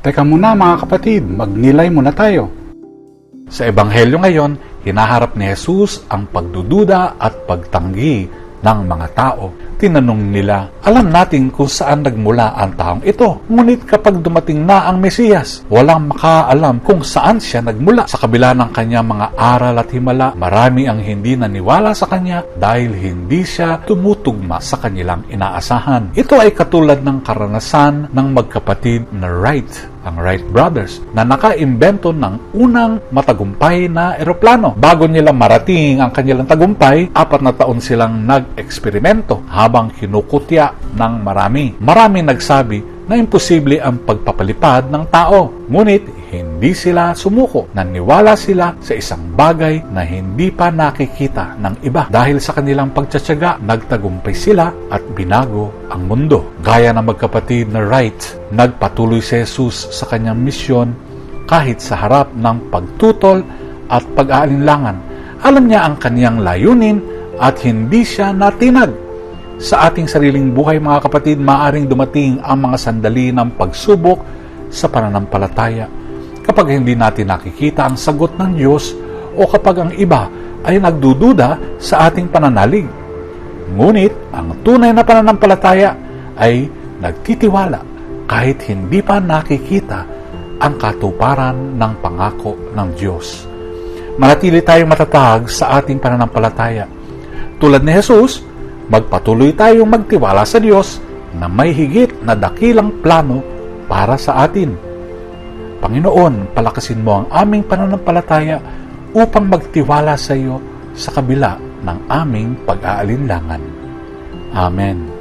Teka muna mga kapatid, magnilay muna tayo. Sa Ebanghelyo ngayon, hinaharap ni Jesus ang pagdududa at pagtanggi ng mga tao. Tinanong nila, alam natin kung saan nagmula ang taong ito. Ngunit kapag dumating na ang Mesiyas, walang makaalam kung saan siya nagmula. Sa kabila ng kanyang mga aral at himala, marami ang hindi naniwala sa kanya dahil hindi siya tumutugma sa kanilang inaasahan. Ito ay katulad ng karanasan ng magkapatid na Wright, ang Wright brothers, na nakaimbento ng unang matagumpay na eroplano. Bago nila marating ang kanilang tagumpay, 4 na taon silang nag-eksperimento habang kinukutya ng marami. Maraming nagsabi na imposible ang pagpapalipad ng tao. Ngunit hindi sila sumuko. Naniwala sila sa isang bagay na hindi pa nakikita ng iba. Dahil sa kanilang pagtsatsaga, nagtagumpay sila at binago ang mundo. Gaya ng magkapatid na Wright, nagpatuloy si Jesus sa kanyang misyon kahit sa harap ng pagtutol at pag-aalinlangan. Alam niya ang kanyang layunin at hindi siya natinag. Sa ating sariling buhay mga kapatid, maaring dumating ang mga sandali ng pagsubok sa pananampalataya. Kapag hindi natin nakikita ang sagot ng Diyos o kapag ang iba ay nagdududa sa ating pananalig. Ngunit ang tunay na pananampalataya ay nagtitiwala kahit hindi pa nakikita ang katuparan ng pangako ng Diyos. Manatili tayong matatag sa ating pananampalataya. Tulad ni Jesus, magpatuloy tayong magtiwala sa Diyos na may higit na dakilang plano para sa atin. Panginoon, palakasin mo ang aming pananampalataya upang magtiwala sa iyo sa kabila ng aming pag-aalinlangan. Amen.